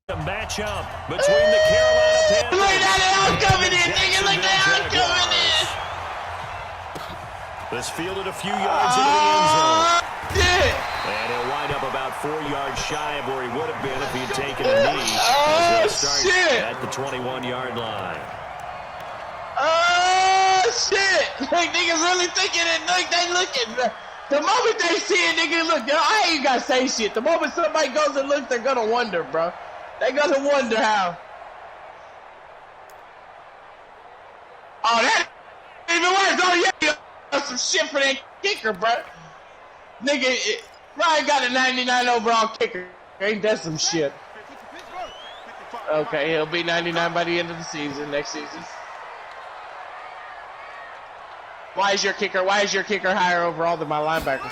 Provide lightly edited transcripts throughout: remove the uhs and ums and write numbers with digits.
The matchup between the Carolina Panthers. Look at that, I'm coming in, nigga. Look at that, I'm coming in. This fielded a few yards into the end zone. Shit. And he'll wind up about 4 yards shy of where he would have been if he had taken a knee. Oh, shit. At the 21-yard line. Oh, shit. Like, niggas really thinking it. Look, they looking. The moment they see it, nigga, look, I ain't got to say shit. The moment somebody goes and looks, they're going to wonder, bro. They're going to wonder how. Oh, that even worse. Oh, yeah. Some shit for that kicker, bro. Nigga, Ryan got a 99 overall kicker. Ain't that some shit? Okay, he'll be 99 by the end of the season, next season. Why is your kicker higher overall than my linebacker?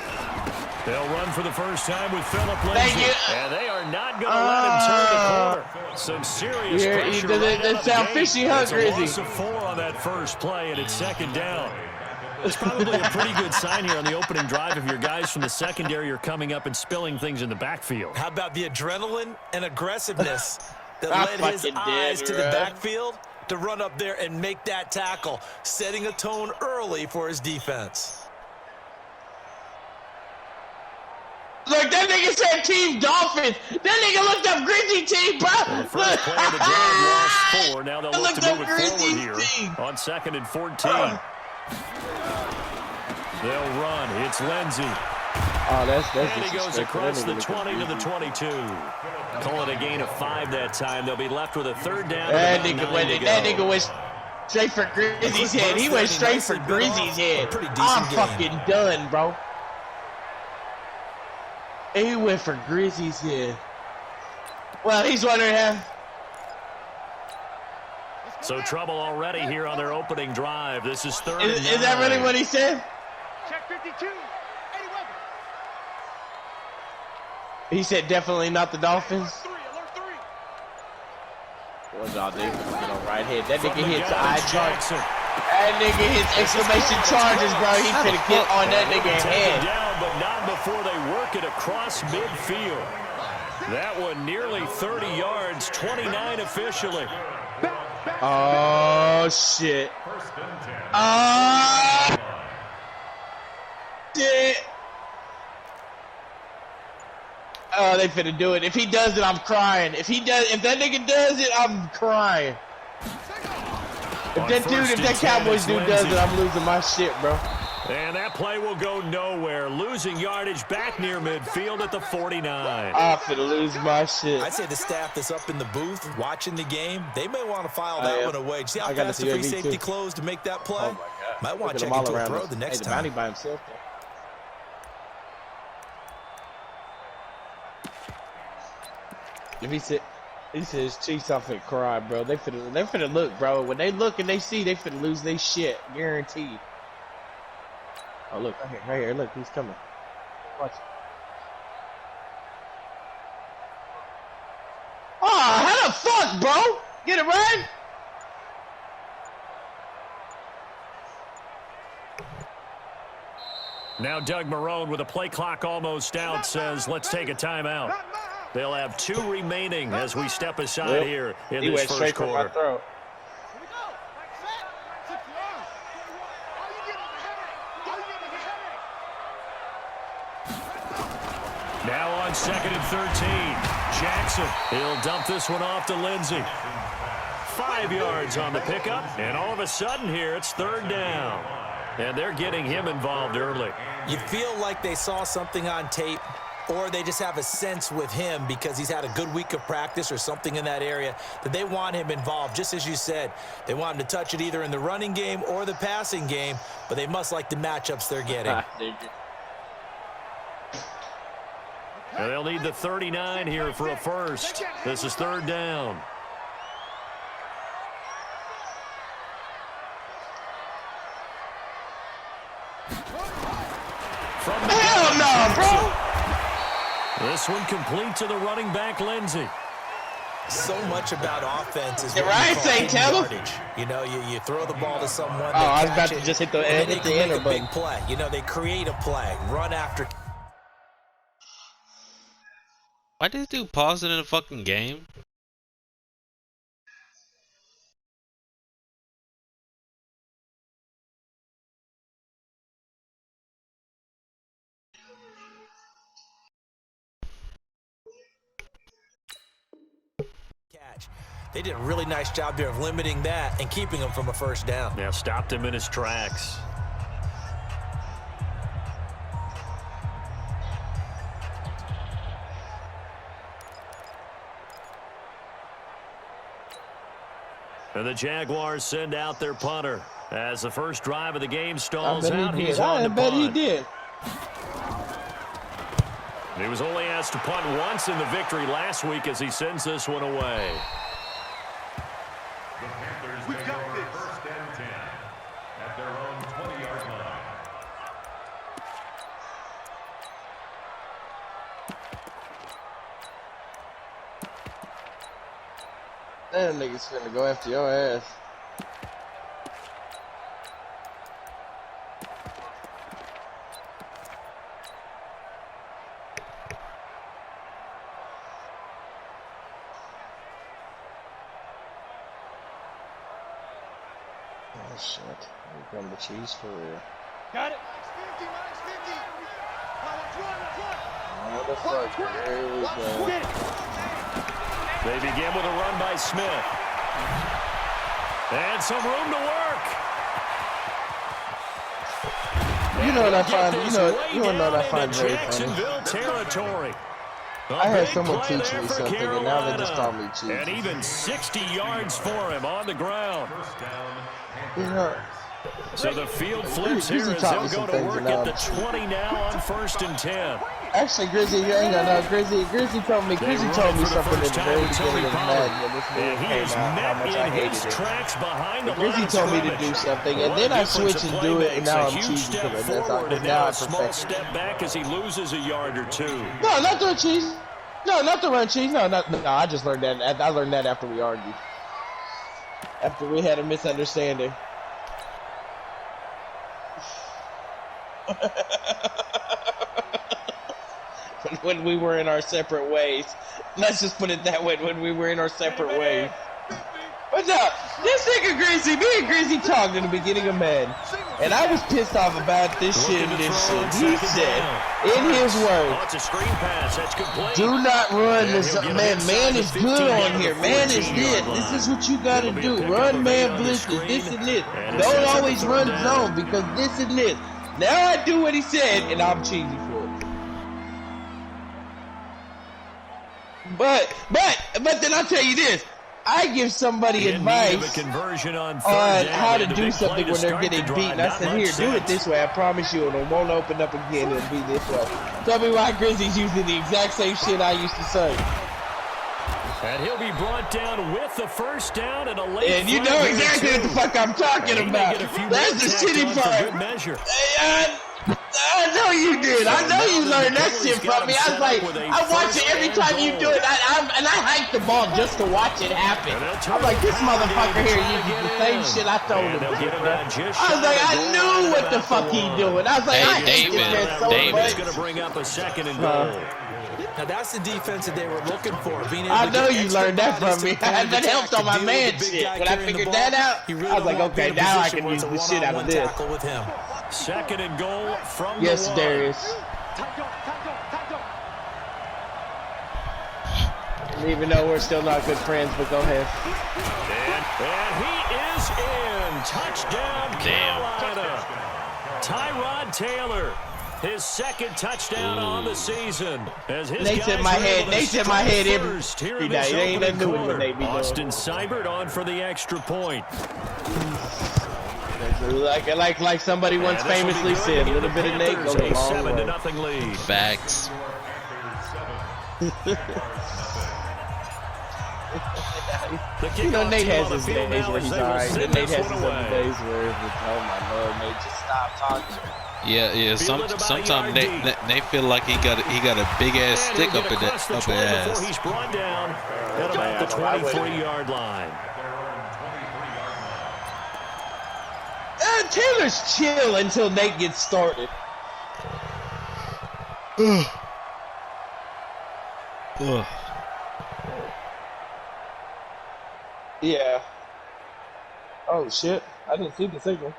They'll run for the first time with Philip Lindsay. Thank you. And they are not going to let him turn the corner. Some serious pressure right out of the sound gate. fishy, huh, It's a Grizzy? loss of 4 on that first play, and it's second down. It's probably a pretty good sign here on the opening drive if your guys from the secondary are coming up and spilling things in the backfield. How about the adrenaline and aggressiveness that led his eyes to the backfield to run up there and make that tackle, setting a tone early for his defense. Look, that nigga said Team Dolphins. That nigga looked up Grizzly team, bro. Well, the first play of the drive lost 4. Now they'll look to move it forward here on 2nd and 14. They'll run. It's Lindsay. Oh, that's and he goes across the 20 to the 22. Call it a gain of 5 that time. They'll be left with a third down. That nigga went straight for Grizzly's head. He went straight for Grizzly's head. I'm fucking done, bro. He went for Grizzly's head. Well, he's wondering how. So trouble already here on their opening drive. This is 3rd and 9. Is that really what he said? Check 52. He said definitely not the Dolphins. Alert 3. Well, no, they get on right head. That nigga hits eye charge. That nigga hits exclamation charges, bro. He finna get on that nigga head. Down, but not before they work it across midfield. That one nearly 30 yards, 29 officially. Oh, shit. Oh, shit. Oh, they finna do it. If he does it, I'm crying. If that nigga does it, I'm crying. If that Cowboys dude does it, I'm losing my shit, bro. And that play will go nowhere. Losing yardage back near midfield at the 49. I'm finna lose my shit. I'd say the staff that's up in the booth watching the game, they may want to file that one away. See how fast the free safety closed to make that play? Oh, my God. Might want to check into a throw the next time. Bounty by himself, though. If he said his Chiefs off and cry, bro. They finna look, bro. When they look and they see, they finna lose their shit, guaranteed. Oh look, right here, look, he's coming. Watch. Oh, how the fuck, bro? Get it right? Now Doug Marrone with a play clock almost out says, let's take a timeout. They'll have 2 remaining as we step aside here in this first quarter. Now on 2nd and 13, Jackson. He'll dump this one off to Lindsay. 5 yards on the pickup, and all of a sudden here it's 3rd down. And they're getting him involved early. You feel like they saw something on tape, or they just have a sense with him because he's had a good week of practice or something in that area that they want him involved. Just as you said, they want him to touch it either in the running game or the passing game, but they must like the matchups they're getting. And they'll need the 39 here for a first. This is 3rd down. Hell no, bro. This one complete to the running back, Lindsay. So much about offense is yardage. You know, you throw the ball to someone. Oh, I was about to just hit the enter button. Big play. You know, they create a play, run after. Why did this dude pause it in a fucking game? catch. They did a really nice job there of limiting that and keeping him from a first down. Now stopped him in his tracks. And the Jaguars send out their punter. As the first drive of the game stalls out, he's on the punt. He did. He was only asked to punt once in the victory last week as he sends this one away. The Panthers take over first and 10 at their own 20-yard line. That nigga's finna go after your ass. Oh shit. Here come the cheese for real. Got it. 50, minus 50. Motherfucker, here we go. Get it. They begin with a run by Smith. And some room to work. You know what I find, you wanna know what I find very funny? Jacksonville territory. I had someone teach me something, and now they just call me cheese. And even 60 yards for him on the ground. You know, So the field flips here as they'll go to work at the 20 now on first and 10. actually, Grizzly, you ain't gonna know. Grizzly told me something at the very beginning of Madden. And he is met in his tracks behind the line. Grizzly told me to do something, and then I switch and do it, and now I'm cheesy to it. That's all. And Now now I a small step back as he loses a yard or two. No, not the cheese. No, not the run cheese. No, I just learned that. I learned that after we argued. After we had a misunderstanding. When we were in our separate ways. Let's just put it that way, when we were in our separate ways. But no, this nigga Grizzly, me and Grizzly talked in the beginning of Madden. And I was pissed off about this shit and this shit. He said, in his words, do not run this. Man is good on here. Man is this. This is what you gotta do. Run man blitzes, this and this. Don't always run zone because this and this. Now I do what he said, and I'm cheesy for it. But then I'll tell you this. I give somebody advice on how to do something when they're getting beaten. I said, here, do it this way. I promise you it won't open up again. It'll be this way. Tell me why Grizzly's using the exact same shit I used to say. And he'll be brought down with the first down and a late. And you know exactly what the fuck I'm talking about. That's the shitty part. I know you did. I know you learned that shit from me. I was like, I watch it every time you do it. And I hike the ball just to watch it happen. I'm like, this motherfucker here uses the same shit I told him. I was like, I knew what the fuck he doing. I was like, I hate this man so much. Going to bring up a second and goal. Now that's the defense that they were looking for. I know you learned that from me. That helped on my man shit. When I figured that out, I was like, okay, now I can use the shit out of this. Second and goal from yes, the Darius. Even though we're still not good friends, but go ahead. And he is in. Touchdown, Carolina. Tyrod Taylor. His second touchdown on the season. As his Nate's in my head. Nate's in my head every day. They ain't nothing new when they be doing. Austin Seibert on for the extra point. Like somebody once famously said, a little bit of Nate goes a long way. 7-0 lead. Facts. You know, Nate has his days where he's alright. Then Nate has his other days where it's, oh my lord, Nate, just stop talking. Yeah. Sometimes they feel like he got a big ass stick up in his ass. He's brought down at about the 23-yard line. Taylor's chill until Nate gets started. Yeah. Oh shit! I didn't see the signal.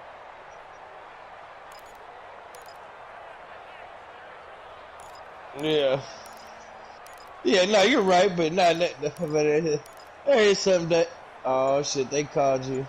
Yeah. Yeah, no, you're right, but There is something that. Oh shit! They called you.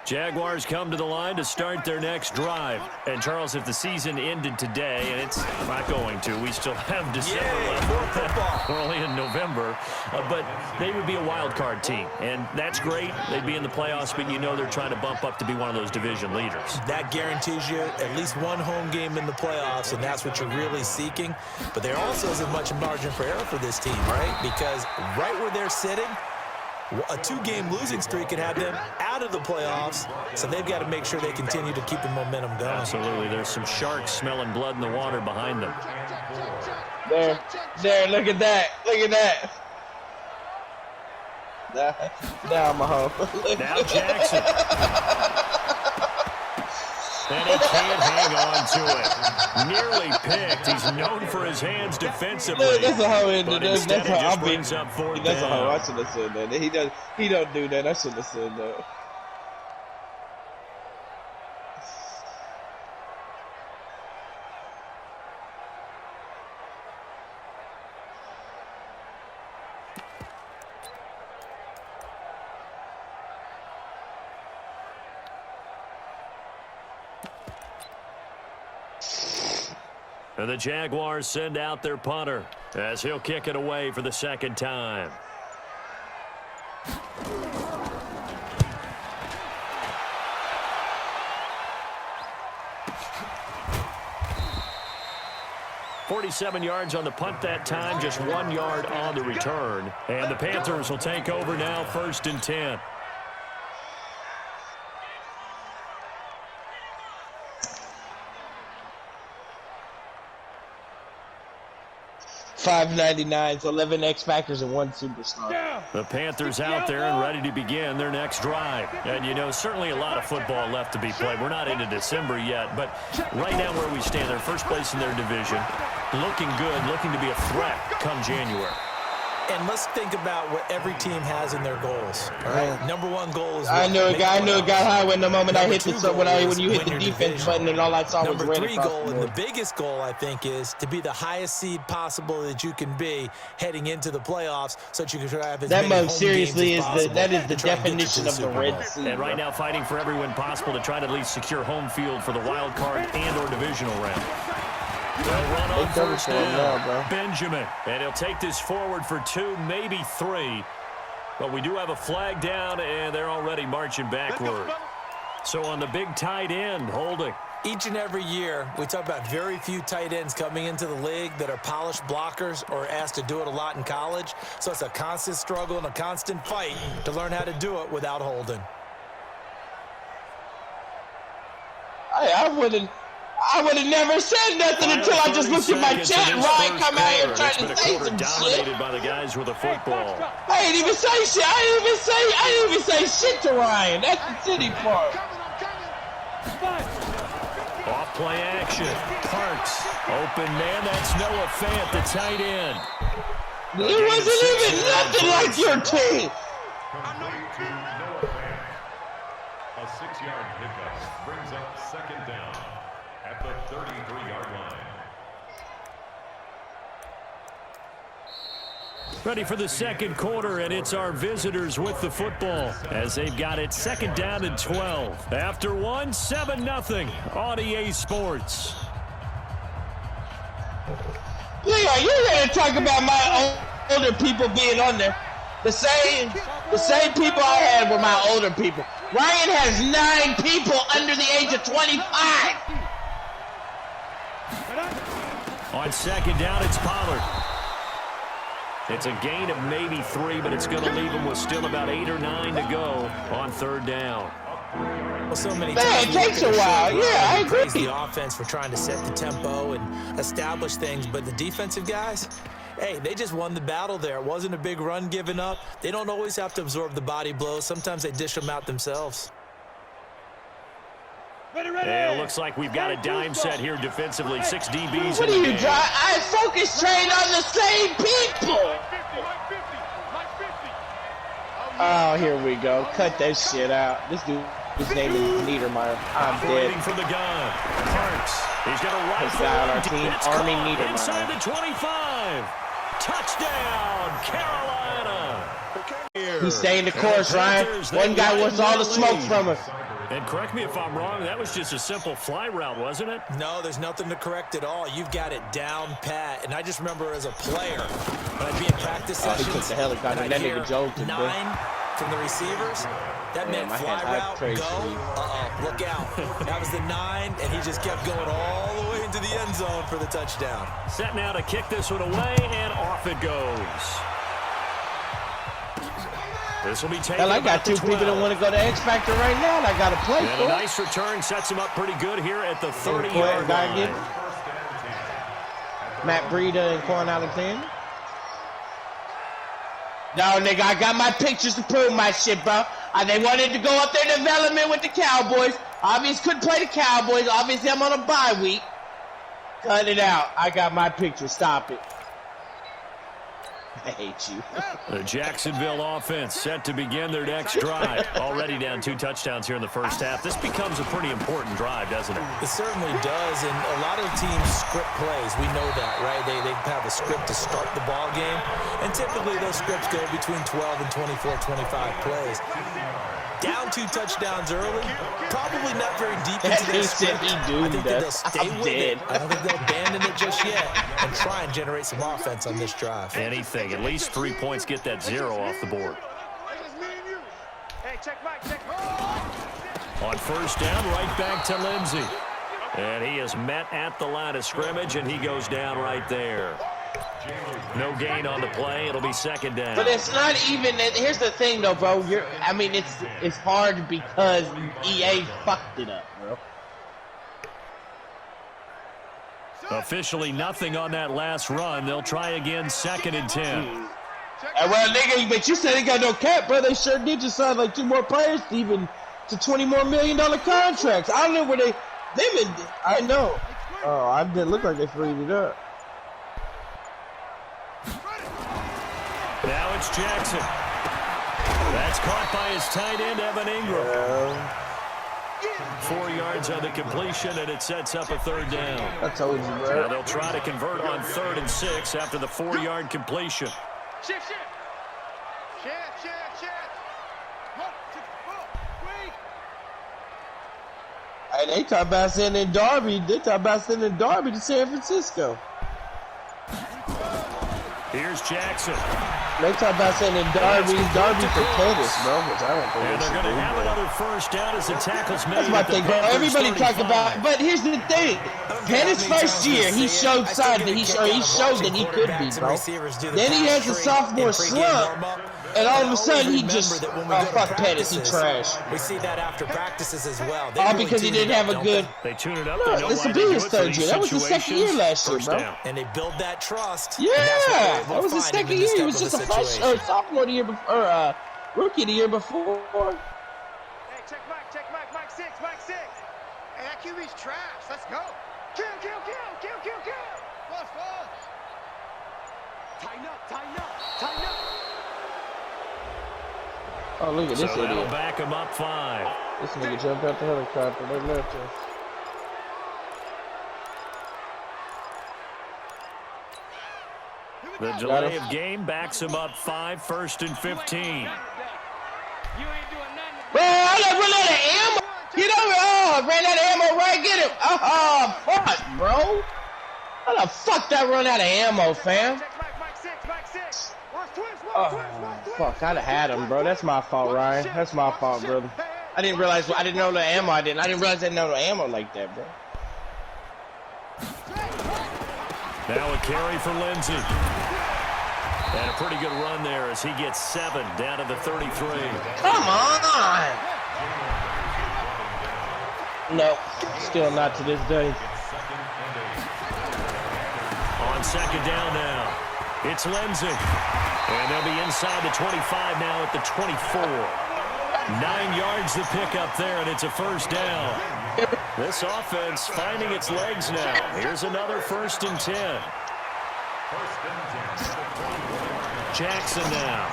Jaguars come to the line to start their next drive. And, Charles, if the season ended today, and it's not going to, we still have December left. We're only in November. But they would be a wild card team. And that's great. They'd be in the playoffs, but you know they're trying to bump up to be one of those division leaders. That guarantees you at least one home game in the playoffs, and that's what you're really seeking. But there also isn't much margin for error for this team, right? Because right where they're sitting, a 2-game losing streak could have them out of the playoffs, so they've got to make sure they continue to keep the momentum going. Absolutely. There's some sharks smelling blood in the water behind them. There, look at that. Look at that. Now I'm a hoe. Now Jackson. And he can't hang on to it. Nearly picked. He's known for his hands defensively. Look, that's a hoe. But instead he just brings up fourth That's a hoe. I down. should have said that. He don't do that. I should have said that. And the Jaguars send out their punter as he'll kick it away for the second time. "47 yards on the punt that time, just 1 yard on the return. And the Panthers will take over now, 1st and 10. $5.99, 11 X Factors, and 1 superstar. The Panthers out there and ready to begin their next drive. And, you know, certainly a lot of football left to be played. We're not into December yet, but right now where we stand, they're first place in their division, looking good, looking to be a threat come January. And let's think about what every team has in their goals. All right, number one goal is. I knew it got high when the moment I hit when you hit the defense button and all I saw was red. Number 3 goal, and the biggest goal I think is to be the highest seed possible that you can be heading into the playoffs, so that you can try to have as many home seriously games as that is possible the to try and get definition you to of the Super red Bowl. sea. And right now fighting for every win possible to try to at least secure home field for the wild card and or divisional round. They'll run on first down. Benjamin. And he'll take this forward for 2, maybe 3. But we do have a flag down, and they're already marching backward. So on the big tight end, holding. Each and every year, we talk about very few tight ends coming into the league that are polished blockers or asked to do it a lot in college. So it's a constant struggle and a constant fight to learn how to do it without holding. I would have never said nothing until I just looked at my chat. Ryan come out here trying to say some dominated shit. by the guys with the football. I didn't even say shit. I didn't even say shit to Ryan. That's the city part. Off play action. Parks. Open man. That's Noah Fant, the tight end. It wasn't even nothing like your team. Complete to Noah Fant. A 6-yard pickup brings up 2nd down at the 33-yard line. Ready for the second quarter, and it's our visitors with the football as they've got it 2nd down and 12. After 1, 7-0 on EA Sports. Leon, you're going to talk about my older people being on there. The same people I had were my older people. Ryan has 9 people under the age of 25. On 2nd down, it's Pollard. It's a gain of maybe 3, but it's going to leave him with still about 8 or 9 to go on 3rd down. Well, so many Man, times it takes a while. Yeah, I agree. Praise the offense for trying to set the tempo and establish things, but the defensive guys, hey, they just won the battle there. It wasn't a big run given up. They don't always have to absorb the body blows. Sometimes they dish them out themselves. Ready. Yeah, it looks like we've got a dime set here defensively. 6 DBs What in are the you game. trying? I focus train on the same people. Like 50. Oh, here we go. Cut that shit out. This dude, his name is Niedermeyer. I'm Operating dead. from the gun. Parks. He's got a rifle. Our team, It's Army caught Niedermeyer. inside the 25. Touchdown, Carolina. He's staying the course, Ryan. One guy wants all the smoke from us. And correct me if I'm wrong, that was just a simple fly route, wasn't it? No, there's nothing to correct at all. You've got it down pat. And I just remember as a player, when I'd be in practice sessions, he took the helicopter. and That I'd hear nigga jolted, 9 from the receivers. That meant fly route, go, look out. That was the 9, and he just kept going all the way into the end zone for the touchdown. Set now to kick this one away, and off it goes. This will be taken. Hell, I got 2 people that want to go to X Factor right now, and I got to play and for a it. nice return sets him up pretty good here at the 30-yard line. Matt Breida and Quan Alexander. No, nigga, I got my pictures to prove my shit, bro. They wanted to go up there in development with the Cowboys. Obviously couldn't play the Cowboys. Obviously, I'm on a bye week. Cut it out. I got my picture. Stop it. I hate you. The Jacksonville offense set to begin their next drive. Already down 2 touchdowns here in the first half. This becomes a pretty important drive, doesn't it? It certainly does, and a lot of teams script plays. We know that, right? They have a script to start the ball game, and typically those scripts go between 12 and 24, 25 plays. Down 2 touchdowns early, probably not very deep into their script. I think that they'll stay with it. I don't think they'll abandon it just yet and try and generate some offense on this drive. Anything. At least 3 points get that 0 off the board. On first down, right back to Lindsey. And he is met at the line of scrimmage, and he goes down right there. No gain on the play. It'll be second down. But it's not even. Here's the thing, though, bro. It's hard because EA fucked it up, bro. Officially nothing on that last run. They'll try again, 2nd and 10. Well, nigga, but you said they got no cap, bro. They sure did just sign like 2 more players to $20 more million contracts. I don't know where they been. I know. Oh, it didn't look like they freed it up. Now it's Jackson. That's caught by his tight end, Evan Ingram. 4 yards on the completion, and it sets up a 3rd down. I told you, bro. Now they'll try to convert on 3rd and 6 after the 4-yard completion. Shift. Hey, they talk about sending Darby. They talk about sending Darby to San Francisco. Here's Jackson. They talk about sending Darby for Pettis, bro. Which I don't think And they're going to have another first down as the tackle's made. That's my thing, bro. Everybody talk about, but here's the thing. Pettis' first year, he showed signs that he showed that he could be, bro. Then he has a sophomore slump, and all of a sudden he just, fuck Pettis, he trash. We see that after practices as well. All because he didn't have a good. They tune it up. No, this will be his 3rd year. That was his 2nd year last year, bro. And they build that trust. Yeah, that was his 2nd year. He was just a sophomore the year before, rookie the year before. Hey, check Mike 6. Hey, that QB's trash. Let's go. Kill. Plus. Tighten up. Oh, look at this So that'll idiot. back him up 5. This nigga jumped out the helicopter. They left us. The delay of game backs him up 5, 1st and 15. You ain't doing nothing. Bro, I done run out of ammo. Get over. Oh, ran out of ammo. Right, get him. Oh, fuck, bro. How the fuck that run out of ammo, fam? Check Mike 6. Oh, fuck. I'd have had him, bro. That's my fault, Ryan. That's my fault, brother. I didn't realize. I didn't know the ammo. I didn't realize I didn't know the ammo like that, bro. Now a carry for Lindsey. And a pretty good run there as he gets 7 down to the 33. Come on! No, still not to this day. On 2nd down now, it's Lindsey. And they'll be inside the 25 now at the 24. 9 yards to pick up there, and it's a 1st down. This offense finding its legs now. Here's another 1st and 10. Jackson now.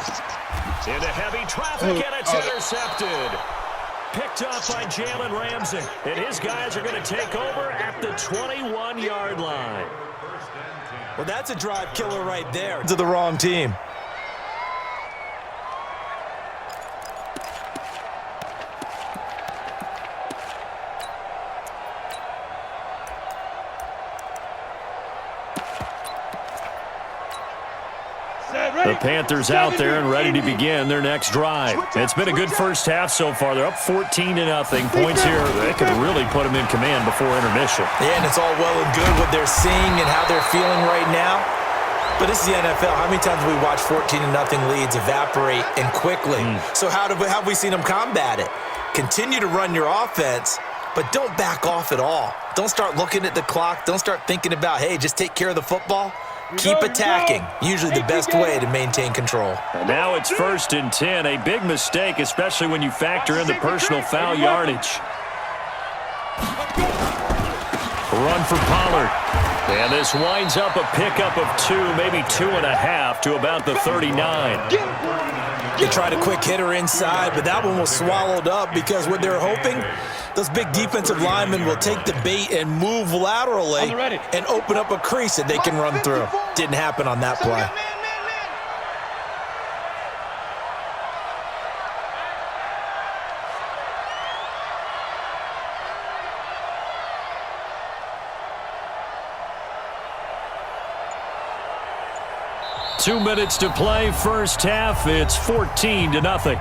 Into heavy traffic, and it's intercepted. Picked up by Jalen Ramsey. And his guys are going to take over at the 21-yard line. Well, that's a drive killer right there. To the wrong team. The Panthers out there and ready to begin their next drive. It's been a good first half so far. They're up 14-0. Points here, they could really put them in command before intermission. Yeah, and it's all well and good what they're seeing and how they're feeling right now. But this is the NFL. How many times have we watched 14-0 leads evaporate and quickly? So how have we seen them combat it? Continue to run your offense, but don't back off at all. Don't start looking at the clock. Don't start thinking about, hey, just take care of the football. Keep attacking. Usually the best way to maintain control. And now it's 1st and 10. A big mistake, especially when you factor in the personal foul yardage. Run for Pollard. And this winds up a pickup of 2, maybe 2.5 to about the 39. They tried a quick hitter inside, but that one was swallowed up because what they're hoping, those big defensive linemen will take the bait and move laterally and open up a crease that they can run through. Didn't happen on that play. 2 minutes to play, first half. It's 14-0.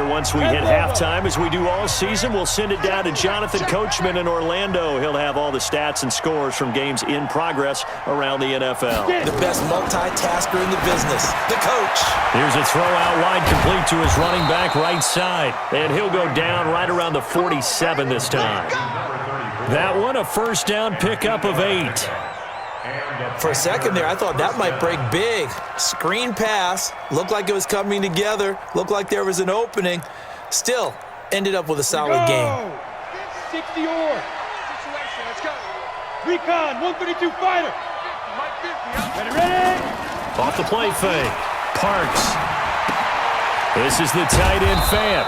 Once we hit halftime, as we do all season, we'll send it down to Jonathan Coachman in Orlando. He'll have all the stats and scores from games in progress around the NFL. The best multitasker in the business, the coach. Here's a throw out wide, complete to his running back right side. And he'll go down right around the 47 this time. That one, a first down pickup of 8. For a second there, I thought that might break big. Screen pass. Looked like it was coming together. Looked like there was an opening. Still, ended up with a solid game. 60 or. Situation, let's go. Recon, 132 fighter. Ready? Off the play fake. Parks. This is the tight end fan.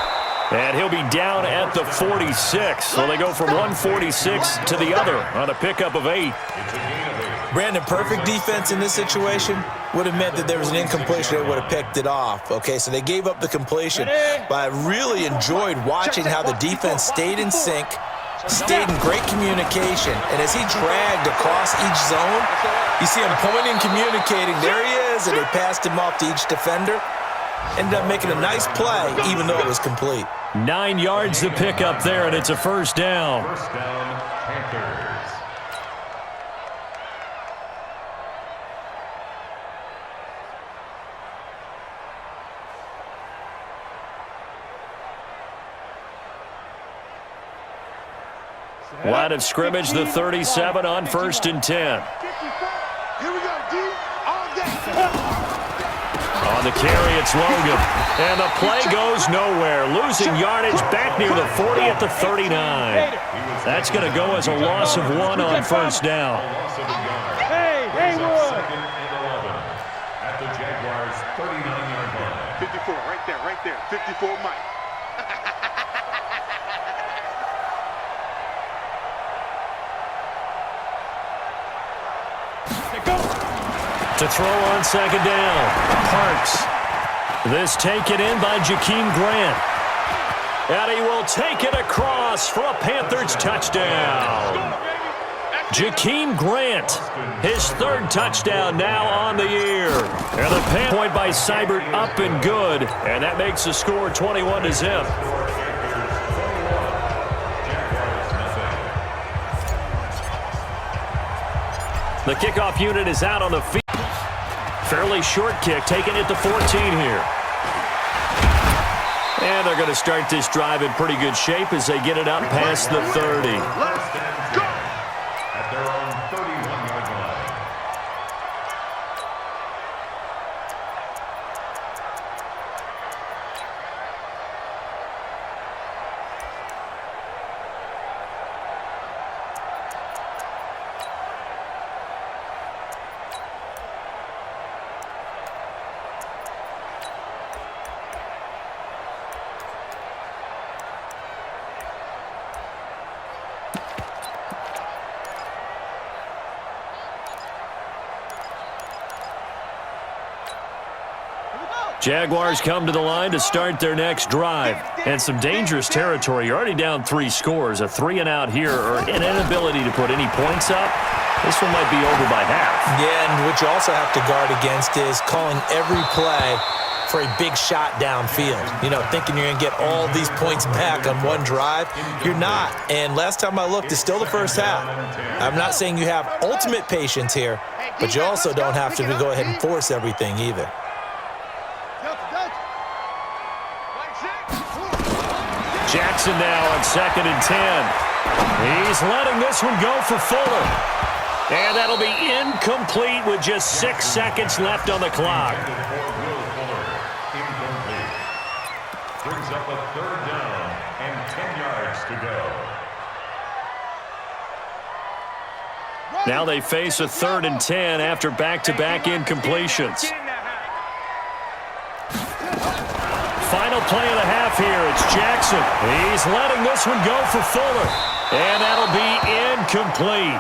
And he'll be down at the 46. So they go from 146 to the other on a pickup of 8. Brandon, perfect defense in this situation would have meant that there was an incompletion that would have picked it off. Okay, so they gave up the completion. But I really enjoyed watching how the defense stayed in sync, stayed in great communication. And as he dragged across each zone, you see him pointing, communicating. There he is, and they passed him off to each defender. Ended up making a nice play, even though it was complete. 9 yards to pick up there, and it's a first down. First down, Panthers. Line of scrimmage, the 37 on 1st and 10. Here we go, D. All day. On the carry, it's Logan. And the play goes nowhere. Losing yardage back near the 40 at the 39. That's going to go as a loss of 1 on first down. Hey, Haywood. Second and 11 at the Jaguars' 39-yard line. 54, right there. 54, Mike. To throw on second down, Parks. This taken in by Jakeem Grant. And he will take it across for a Panthers touchdown. Jakeem Grant, his 3rd touchdown now on the year. And the point by Seibert up and good. And that makes the score 21-0. The kickoff unit is out on the field. Fairly short kick, taking it to 14 here. And they're going to start this drive in pretty good shape as they get it up past the 30. At their own 31-yard line. Jaguars come to the line to start their next drive. And some dangerous territory. You're already down 3 scores. A 3-and-out here or an inability to put any points up. This one might be over by half. Yeah, and what you also have to guard against is calling every play for a big shot downfield. You know, thinking you're going to get all these points back on one drive. You're not. And last time I looked, it's still the first half. I'm not saying you have ultimate patience here, but you also don't have to go ahead and force everything either. Jackson now on 2nd and 10. He's letting this one go for Fuller. And that'll be incomplete with just 6 seconds left on the clock. Brings up a 3rd down and 10 yards to go. Now they face a 3rd and 10 after back-to-back incompletions. Final play of the half here. It's Jackson. He's letting this one go for Fuller. And that'll be incomplete.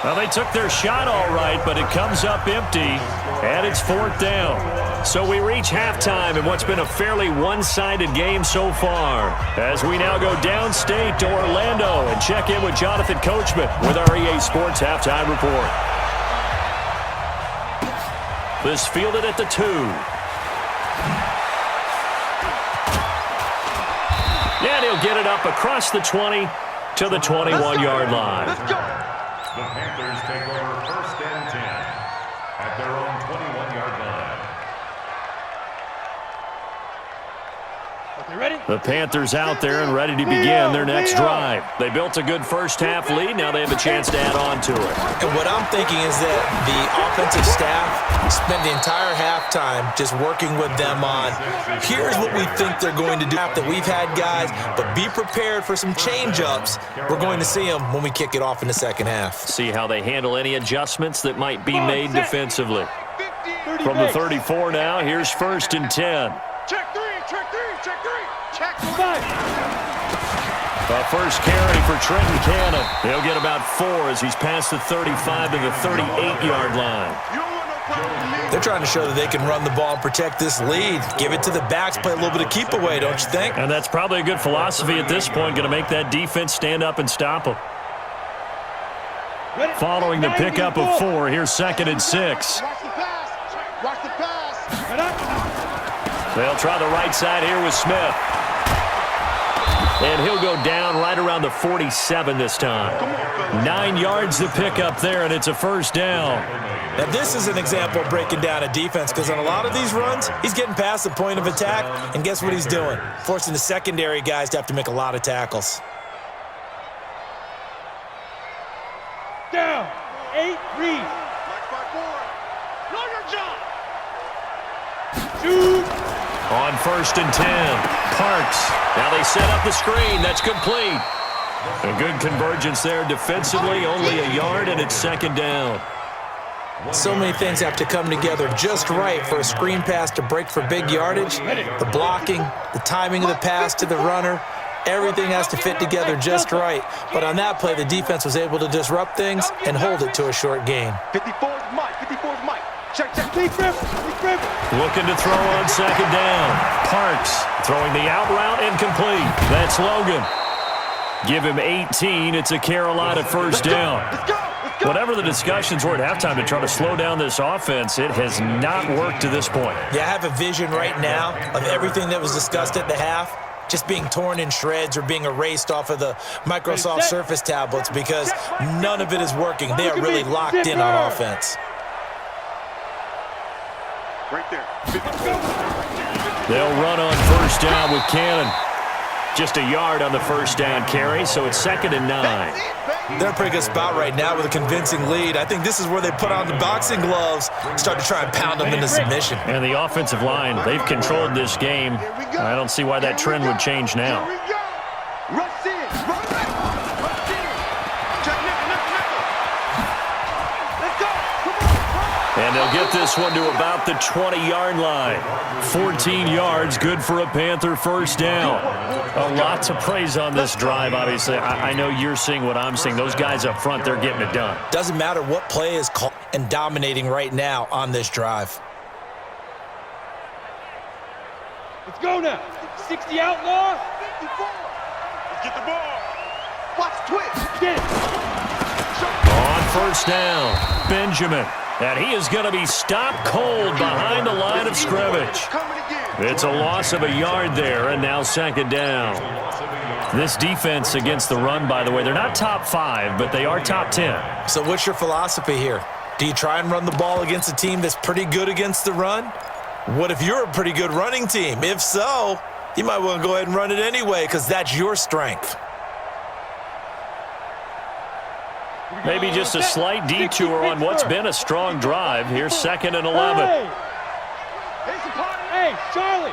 Well, they took their shot all right, but it comes up empty, and it's 4th down. So we reach halftime in what's been a fairly one-sided game so far. As we now go downstate to Orlando and check in with Jonathan Coachman with our EA Sports Halftime Report. This fielded at the 2. And he'll get it up across the 20 to the 21-yard line. The Panthers take over 1st and 10 at their own 21-yard line. Okay, ready? The Panthers out there and ready to begin their next drive. They built a good first-half lead. Now they have a chance to add on to it. And what I'm thinking is that the offensive staff spent the entire halftime just working with them on, here's what we think they're going to do. That we've had guys, but be prepared for some change-ups. We're going to see them when we kick it off in the second half. See how they handle any adjustments that might be made defensively. From the 34 now, here's 1st and 10. Check 3, check 3, check 3. Check 5. A first carry for Trenton Cannon. He'll get about 4 as he's past the 35 to the 38-yard line. They're trying to show that they can run the ball and protect this lead. Give it to the backs, play a little bit of keep away, don't you think? And that's probably a good philosophy at this point, going to make that defense stand up and stop them. Following the pickup of 4, here's 2nd and 6. Watch the pass. Watch the pass. They'll try the right side here with Smith. And he'll go down right around the 47 this time. 9 yards to pick up there, and it's a 1st down. Now, this is an example of breaking down a defense because on a lot of these runs, he's getting past the point of attack, and guess what he's doing? Forcing the secondary guys to have to make a lot of tackles. Down. 8, read. Know your job. Shoot. On 1st and 10, Parks. Now they set up the screen. That's complete. A good convergence there defensively, only a yard, and it's 2nd down. So many things have to come together just right for a screen pass to break for big yardage. The blocking, the timing of the pass to the runner, everything has to fit together just right. But on that play, the defense was able to disrupt things and hold it to a short gain. 54's Mike. 54's Mike. Check. Deep grip. Looking to throw on 2nd down. Parks throwing the out route incomplete. That's Logan. Give him 18. It's a Carolina 1st down. Let's go. Whatever the discussions were at halftime to try to slow down this offense, it has not worked to this point. Yeah, I have a vision right now of everything that was discussed at the half just being torn in shreds or being erased off of the Microsoft Surface tablets because none of it is working. They are really locked in on offense. Right there. They'll run on 1st down with Cannon. Just a yard on the 1st down carry, so it's 2nd and 9. They're in a pretty good spot right now with a convincing lead. I think this is where they put on the boxing gloves, start to try and pound them into submission. And the offensive line, they've controlled this game. I don't see why that trend would change now. Rush in. Check nickel. Let's go. And they'll get this one to about the 20-yard line. 14 yards, good for a Panther 1st down. A lot to praise on this drive, obviously. I know you're seeing what I'm seeing. Those guys up front, they're getting it done. Doesn't matter what play is called and dominating right now on this drive. Let's go now. 60 outlaw. 54. Let's get the ball. Watch twitch. Get it. On first down, Benjamin. And he is going to be stopped cold behind the line of scrimmage. It's a loss of a yard there, and now second down. This defense against the run, by the way, they're not top 5, but they are top 10. So what's your philosophy here? Do you try and run the ball against a team that's pretty good against the run? What if you're a pretty good running team? If so, you might want to go ahead and run it anyway because that's your strength. Maybe just a slight detour on what's been a strong drive. Here's 2nd and 11. Hey, Charlie.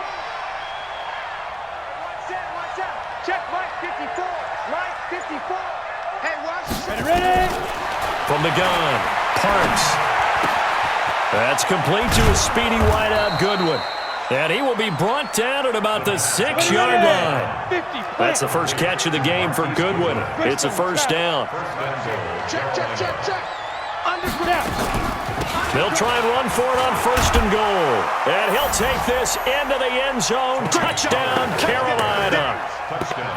Watch out. Check Mike 54. Mike 54. Hey, watch. Ready? From the gun, Parks. That's complete to a speedy wideout Goodwin. And he will be brought down at about the 6-yard line. That's the first catch of the game for Goodwin. It's a first down. Check. They'll try and run for it on 1st and goal. And he'll take this into the end zone. Touchdown, Carolina.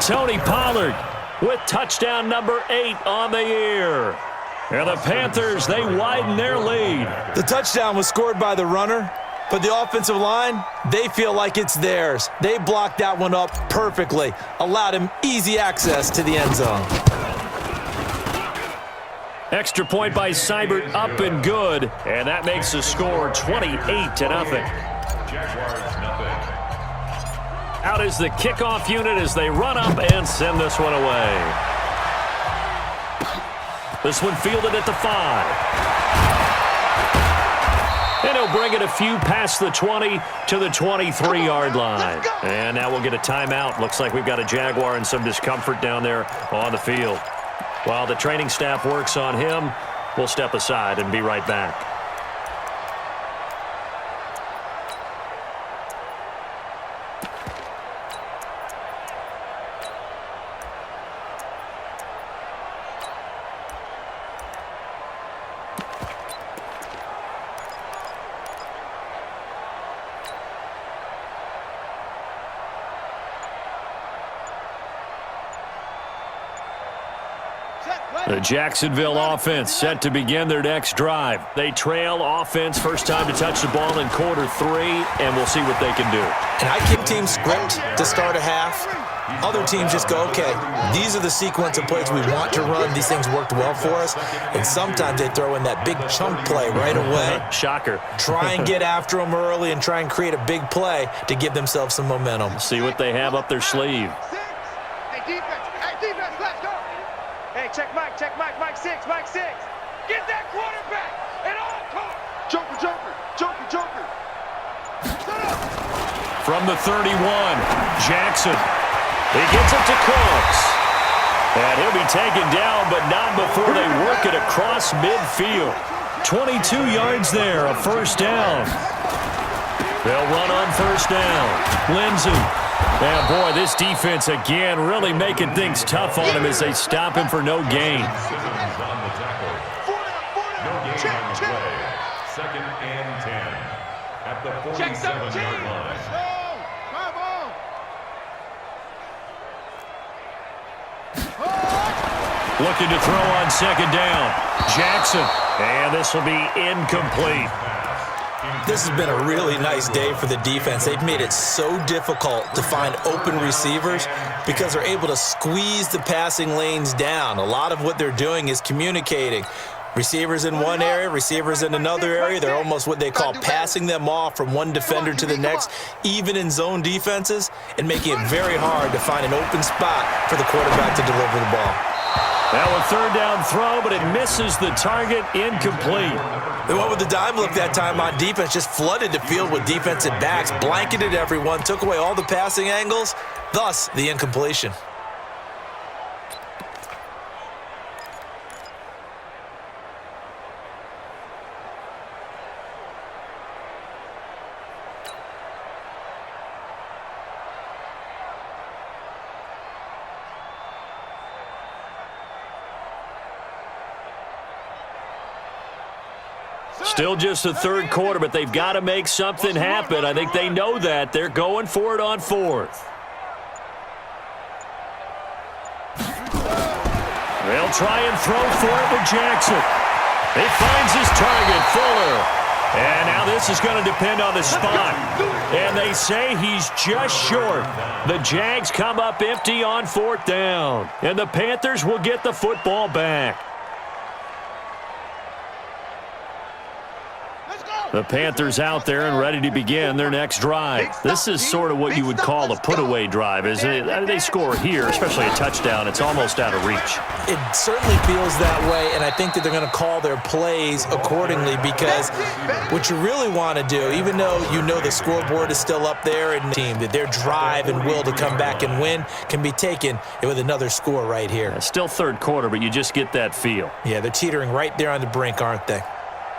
Tony Pollard with touchdown number 8 on the year. And the Panthers, they widen their lead. The touchdown was scored by the runner, but the offensive line, they feel like it's theirs. They blocked that one up perfectly, allowed him easy access to the end zone. Extra point by Seibert, up and good. And that makes the score 28-0. Jaguars, nothing. Out is the kickoff unit as they run up and send this one away. This one fielded at the 5. And he'll bring it a few past the 20 to the 23-yard line. And now we'll get a timeout. Looks like we've got a Jaguar and some discomfort down there on the field. While the training staff works on him, we'll step aside and be right back. The Jacksonville offense set to begin their next drive. They trail offense, first time to touch the ball in quarter 3, and we'll see what they can do. And I give teams script to start a half. Other teams just go, okay, these are the sequence of plays we want to run. These things worked well for us. And sometimes they throw in that big chunk play right away. Shocker. Try and get after them early and try and create a big play to give themselves some momentum. See what they have up their sleeve. Hey, defense, let's go. Hey, check Mike 6. Get that quarterback and all call. Joker. Set up. From the 31, Jackson. He gets it to Cooks. And he'll be taken down, but not before they work it across midfield. 22 yards there, a first down. They'll run on first down. Lindsey. And boy, this defense again really making things tough on him as they stop him for no gain. Simmons on the tackle. No gain on the play. 2nd and 10 at the 47-yard line. Looking to throw on 2nd down. Jackson. And this will be incomplete. This has been a really nice day for the defense. They've made it so difficult to find open receivers because they're able to squeeze the passing lanes down. A lot of what they're doing is communicating. Receivers in one area, receivers in another area. They're almost what they call passing them off from one defender to the next, even in zone defenses, and making it very hard to find an open spot for the quarterback to deliver the ball. Now a 3rd down throw, but it misses the target, incomplete. They went with the dime look that time on defense, just flooded the field with defensive backs, blanketed everyone, took away all the passing angles, thus the incompletion. Still just the third quarter, but they've got to make something happen. I think they know that. They're going for it on fourth. They'll try and throw for it with Jackson. He finds his target, Fuller. And now this is going to depend on the spot. And they say he's just short. The Jags come up empty on fourth down. And the Panthers will get the football back. The Panthers out there and ready to begin their next drive. This is sort of what you would call a put-away drive, isn't it? They score here, especially a touchdown. It's almost out of reach. It certainly feels that way, and I think that they're going to call their plays accordingly because what you really want to do, even though you know the scoreboard is still up there and the team, that their drive and will to come back and win can be taken with another score right here. Yeah, still third quarter, but you just get that feel. Yeah, they're teetering right there on the brink, aren't they?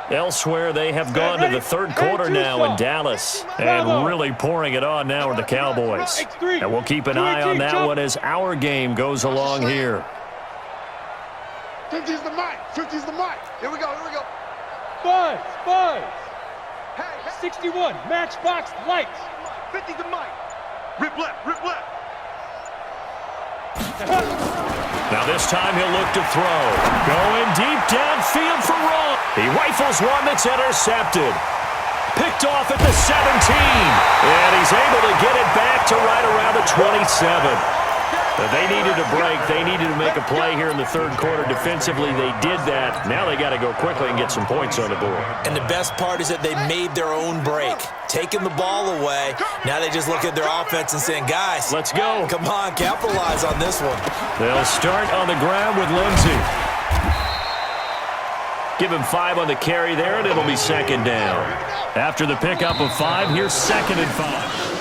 Elsewhere, they have gone to the third quarter now in Dallas and really pouring it on now with the Cowboys. And we'll keep an eye on that one as our game goes along here. 50's the mic. 50's the mic. Here we go. Here we go. Buzz. Hey. 61. Matchbox lights. 50's the mic. Rip left. Now this time he'll look to throw. Going deep downfield for Ross. He rifles one that's intercepted. Picked off at the 17. And he's able to get it back to right around the 27. But they needed a break. They needed to make a play here in the third quarter. Defensively, they did that. Now they got to go quickly and get some points on the board. And the best part is that they made their own break. Taking the ball away. Now they just look at their offense and saying, guys, let's go. Come on, capitalize on this one. They'll start on the ground with Lindsey. Give him 5 on the carry there, and it'll be second down. After the pickup of 5, here's 2nd and 5.